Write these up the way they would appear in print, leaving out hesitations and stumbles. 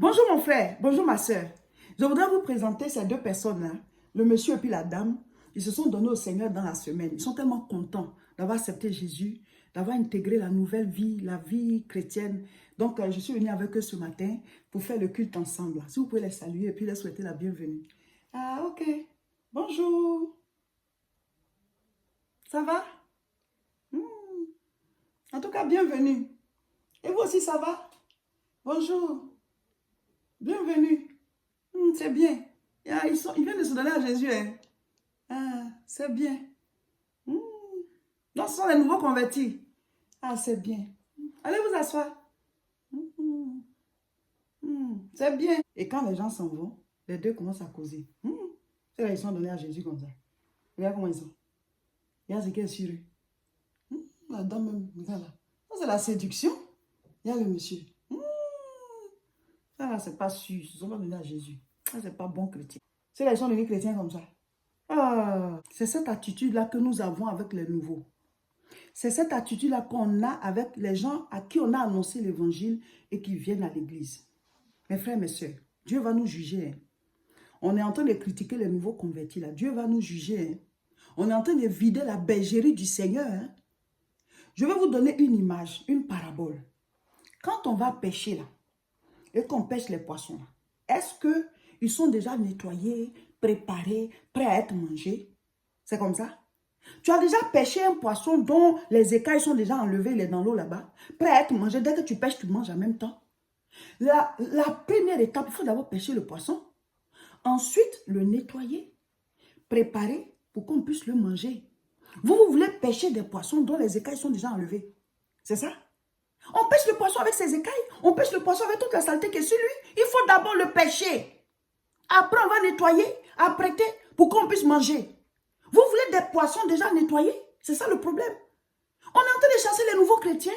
Bonjour mon frère, bonjour ma soeur. Je voudrais vous présenter ces deux personnes-là, le monsieur et puis la dame. Ils se sont donnés au Seigneur dans la semaine. Ils sont tellement contents d'avoir accepté Jésus, d'avoir intégré la nouvelle vie, la vie chrétienne. Donc, je suis venue avec eux ce matin pour faire le culte ensemble. Si vous pouvez les saluer et puis les souhaiter la bienvenue. Ah, ok. Bonjour. Ça va? Hmm. En tout cas, bienvenue. Et vous aussi, ça va? Bonjour. Bienvenue. C'est bien. Ah, ils viennent de se donner à Jésus. Hein. Ah, c'est bien. Hmm. Donc, ce sont les nouveaux convertis. Ah, c'est bien. Allez vous asseoir. Hmm. C'est bien. Et quand les gens s'en vont, les deux commencent à causer. C'est là, ils sont donnés à Jésus comme ça. Regarde comment ils sont. Regarde ce qui est sur eux. La dame même, regarde là. Ça, c'est la séduction. Il y a le monsieur. Ça, là, c'est pas sûr. Ils sont pas donnés à Jésus. Ça, c'est pas bon chrétien. C'est là, ils sont devenus chrétiens comme ça. Ah, c'est cette attitude-là que nous avons avec les nouveaux. C'est cette attitude-là qu'on a avec les gens à qui on a annoncé l'évangile et qui viennent à l'église. Mes frères, mes soeurs, Dieu va nous juger. Hein. On est en train de critiquer les nouveaux convertis là. Dieu va nous juger. Hein. On est en train de vider la bergerie du Seigneur. Hein. Je vais vous donner une image, une parabole. Quand on va pêcher là, et qu'on pêche les poissons là, est-ce qu'ils sont déjà nettoyés, préparés, prêts à être mangés? C'est comme ça? Tu as déjà pêché un poisson dont les écailles sont déjà enlevées, il est dans l'eau là-bas, prêt à être mangé. Dès que tu pêches, tu manges en même temps. La première étape, il faut d'abord pêcher le poisson. Ensuite, le nettoyer, préparer pour qu'on puisse le manger. Vous voulez pêcher des poissons dont les écailles sont déjà enlevées. C'est ça? On pêche le poisson avec ses écailles. On pêche le poisson avec toute la saleté qui est sur lui. Il faut d'abord le pêcher. Après, on va nettoyer, apprêter pour qu'on puisse manger. Vous voulez des poissons déjà nettoyés? C'est ça le problème. On est en train de chasser les nouveaux chrétiens.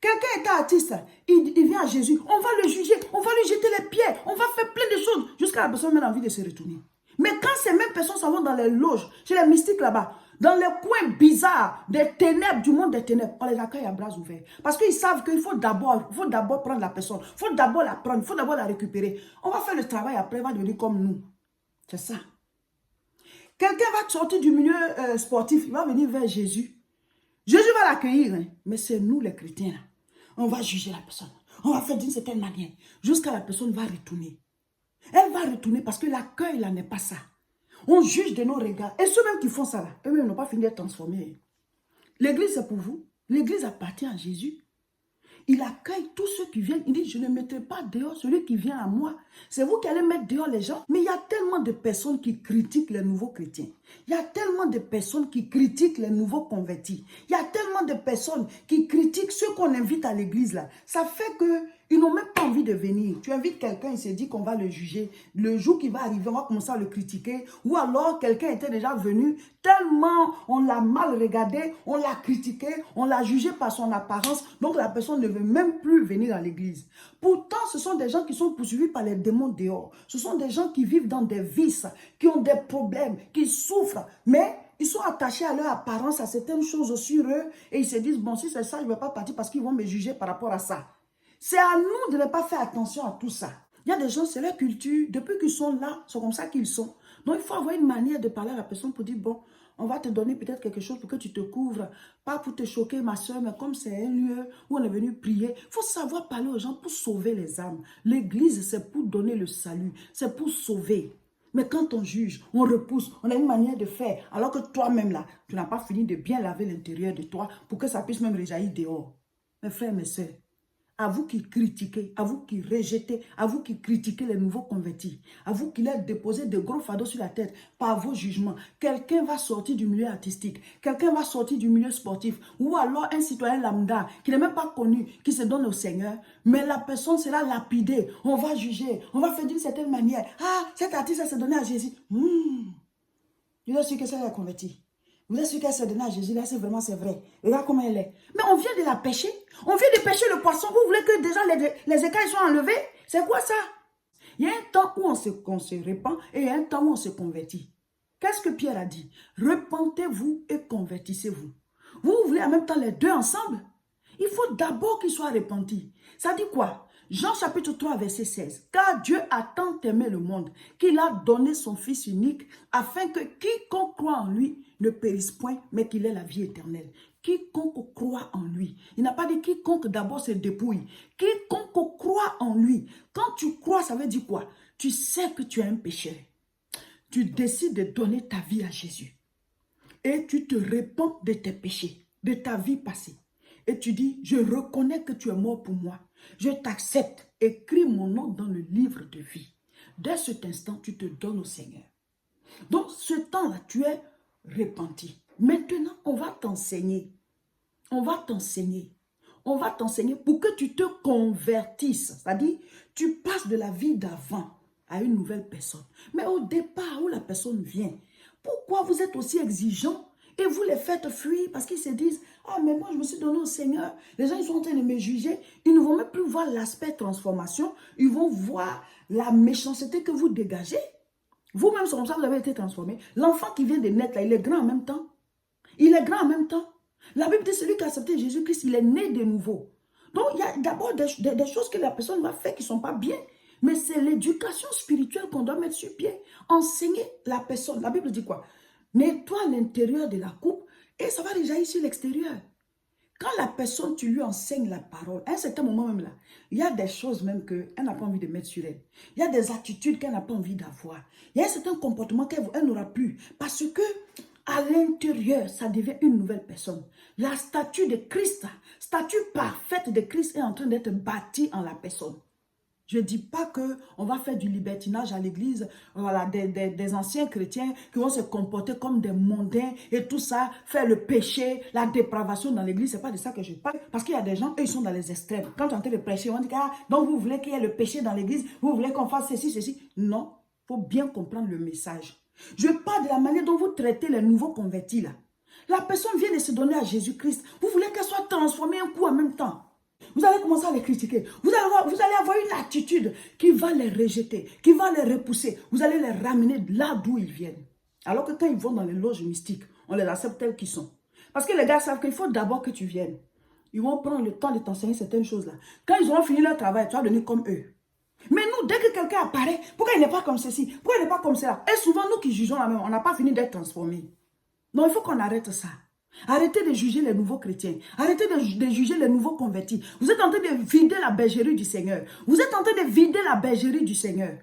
Quelqu'un est artiste, il vient à Jésus. On va le juger, on va lui jeter les pierres, on va faire plein de choses jusqu'à la personne a envie de se retourner. Mais quand ces mêmes personnes s'en vont dans les loges, chez les mystiques là-bas, dans les coins bizarres des ténèbres, du monde des ténèbres, on les accueille à bras ouverts. Parce qu'ils savent qu'il faut d'abord prendre la personne, il faut d'abord la prendre, il faut d'abord la récupérer. On va faire le travail après, elle va devenir comme nous. C'est ça. Quelqu'un va sortir du milieu sportif, il va venir vers Jésus. Jésus va l'accueillir, hein, mais c'est nous les chrétiens là. On va juger la personne. On va faire d'une certaine manière. Jusqu'à la personne va retourner. Elle va retourner parce que l'accueil là n'est pas ça. On juge de nos regards. Et ceux-mêmes qui font ça là, eux-mêmes n'ont pas fini d'être transformés. L'église c'est pour vous. L'église appartient à Jésus. Il accueille tous ceux qui viennent. Il dit, je ne mettrai pas dehors celui qui vient à moi. C'est vous qui allez mettre dehors les gens. Mais il y a tellement de personnes qui critiquent les nouveaux chrétiens. Il y a tellement de personnes qui critiquent les nouveaux convertis. Il y a tellement de personnes qui critiquent ceux qu'on invite à l'église là. Ça fait qu'ils n'ont même pas envie de venir. Tu invites quelqu'un, il se dit qu'on va le juger. Le jour qui va arriver, on va commencer à le critiquer. Ou alors, quelqu'un était déjà venu, tellement on l'a mal regardé, on l'a critiqué, on l'a jugé par son apparence. Donc, la personne ne veut même plus venir à l'église. Pourtant, ce sont des gens qui sont poursuivis par les démons dehors. Ce sont des gens qui vivent dans des vices, qui ont des problèmes, qui souffrent. Mais ils sont attachés à leur apparence, à certaines choses sur eux. Et ils se disent, bon, si c'est ça, je ne vais pas partir parce qu'ils vont me juger par rapport à ça. C'est à nous de ne pas faire attention à tout ça. Il y a des gens, c'est leur culture. Depuis qu'ils sont là, c'est comme ça qu'ils sont. Donc, il faut avoir une manière de parler à la personne pour dire, bon, on va te donner peut-être quelque chose pour que tu te couvres. Pas pour te choquer, ma soeur, mais comme c'est un lieu où on est venu prier, il faut savoir parler aux gens pour sauver les âmes. L'église, c'est pour donner le salut. C'est pour sauver. Mais quand on juge, on repousse, on a une manière de faire. Alors que toi-même, là, tu n'as pas fini de bien laver l'intérieur de toi pour que ça puisse même rejaillir dehors. Mes frères, mes soeurs, à vous qui critiquez, à vous qui rejetez, à vous qui critiquez les nouveaux convertis, à vous qui leur déposez de gros fardeaux sur la tête par vos jugements, quelqu'un va sortir du milieu artistique, quelqu'un va sortir du milieu sportif, ou alors un citoyen lambda qui n'est même pas connu, qui se donne au Seigneur, mais la personne sera lapidée, on va juger, on va faire d'une certaine manière. Ah, cet artiste s'est donné à Jésus. Je suis sûr que c'est la converti. Vous êtes sûr qu'elle s'est donnée à Jésus, là, c'est vrai. Regarde comment elle est. Mais on vient de la pêcher. On vient de pêcher le poisson. Vous voulez que déjà les écailles soient enlevées? C'est quoi ça? Il y a un temps où on se répand et il y a un temps où on se convertit. Qu'est-ce que Pierre a dit? Repentez-vous et convertissez-vous. Vous voulez en même temps les deux ensemble? Il faut d'abord qu'ils soient repentis. Ça dit quoi? Jean chapitre 3, verset 16. Car Dieu a tant aimé le monde qu'il a donné son Fils unique afin que quiconque croit en lui ne périsse point, mais qu'il ait la vie éternelle. Quiconque croit en lui. Il n'a pas dit quiconque d'abord se dépouille. Quiconque croit en lui. Quand tu crois, ça veut dire quoi? Tu sais que tu es un pécheur. Tu décides de donner ta vie à Jésus. Et tu te répands de tes péchés, de ta vie passée. Et tu dis, je reconnais que tu es mort pour moi. Je t'accepte. Écris mon nom dans le livre de vie. Dès cet instant, tu te donnes au Seigneur. Donc, ce temps-là, tu es repenti. Maintenant, on va t'enseigner. On va t'enseigner. On va t'enseigner pour que tu te convertisses. C'est-à-dire, tu passes de la vie d'avant à une nouvelle personne. Mais au départ, où la personne vient, pourquoi vous êtes aussi exigeant et vous les faites fuir parce qu'ils se disent, ah mais moi je me suis donné au Seigneur, les gens ils sont en train de me juger, ils ne vont même plus voir l'aspect transformation, ils vont voir la méchanceté que vous dégagez. Vous-même, c'est comme ça que vous avez été transformé. L'enfant qui vient de naître, là, il est grand en même temps. Il est grand en même temps. La Bible dit, celui qui a accepté Jésus-Christ, il est né de nouveau. Donc, il y a d'abord des choses que la personne va faire qui ne sont pas bien. Mais c'est l'éducation spirituelle qu'on doit mettre sur pied. Enseigner la personne. La Bible dit quoi? Nettoie l'intérieur de la coupe et ça va déjà sur l'extérieur. Quand la personne, tu lui enseignes la parole, à un certain moment même là, il y a des choses même qu'elle n'a pas envie de mettre sur elle. Il y a des attitudes qu'elle n'a pas envie d'avoir. Il y a un certain comportement qu'elle n'aura plus. Parce que à l'intérieur, ça devient une nouvelle personne. La statue de Christ, statue parfaite de Christ est en train d'être bâtie en la personne. Je ne dis pas qu'on va faire du libertinage à l'église, voilà, des anciens chrétiens qui vont se comporter comme des mondains et tout ça, faire le péché, la dépravation dans l'église. Ce n'est pas de ça que je parle. Parce qu'il y a des gens, eux, ils sont dans les extrêmes. Quand tu es en train de prêcher, on dit, ah, donc vous voulez qu'il y ait le péché dans l'église, vous voulez qu'on fasse ceci, ceci. Non, il faut bien comprendre le message. Je parle de la manière dont vous traitez les nouveaux convertis là. La personne vient de se donner à Jésus-Christ. Vous voulez qu'elle soit transformée un coup en même temps. Vous allez commencer à les critiquer. Vous allez avoir une attitude qui va les rejeter, qui va les repousser. Vous allez les ramener là d'où ils viennent. Alors que quand ils vont dans les loges mystiques, on les accepte tels qu'ils sont. Parce que les gars savent qu'il faut d'abord que tu viennes. Ils vont prendre le temps de t'enseigner certaines choses-là. Quand ils auront fini leur travail, tu vas devenir comme eux. Mais nous, dès que quelqu'un apparaît, pourquoi il n'est pas comme ceci? Pourquoi il n'est pas comme cela? Et souvent, nous qui jugeons la même, on n'a pas fini d'être transformés. Non, il faut qu'on arrête ça. Arrêtez de juger les nouveaux chrétiens. Arrêtez de juger les nouveaux convertis. Vous êtes en train de vider la bergerie du Seigneur. Vous êtes en train de vider la bergerie du Seigneur.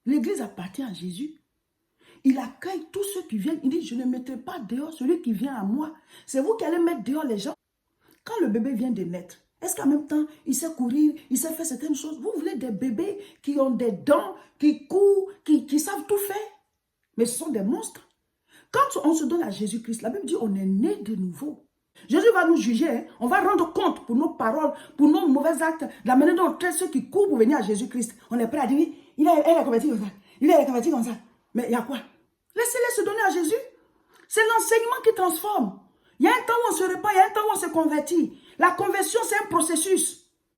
L'église appartient à Jésus. Il accueille tous ceux qui viennent. Il dit, je ne mettrai pas dehors celui qui vient à moi. C'est vous qui allez mettre dehors les gens. Quand le bébé vient de naître, est-ce qu'en même temps, il sait courir, il sait faire certaines choses? Vous voulez des bébés qui ont des dents, qui courent, qui savent tout faire? Mais ce sont des monstres. Quand on se donne à Jésus-Christ, la Bible dit on est né de nouveau. Jésus va nous juger, hein? On va rendre compte pour nos paroles, pour nos mauvais actes, de la manière dont on traite ceux qui courent pour venir à Jésus-Christ. On est prêt à dire, il est converti comme ça, il est converti comme ça. Mais il y a quoi? Laissez-les se donner à Jésus. C'est l'enseignement qui transforme. Il y a un temps où on se répand, il y a un temps où on se convertit. La conversion, c'est un processus.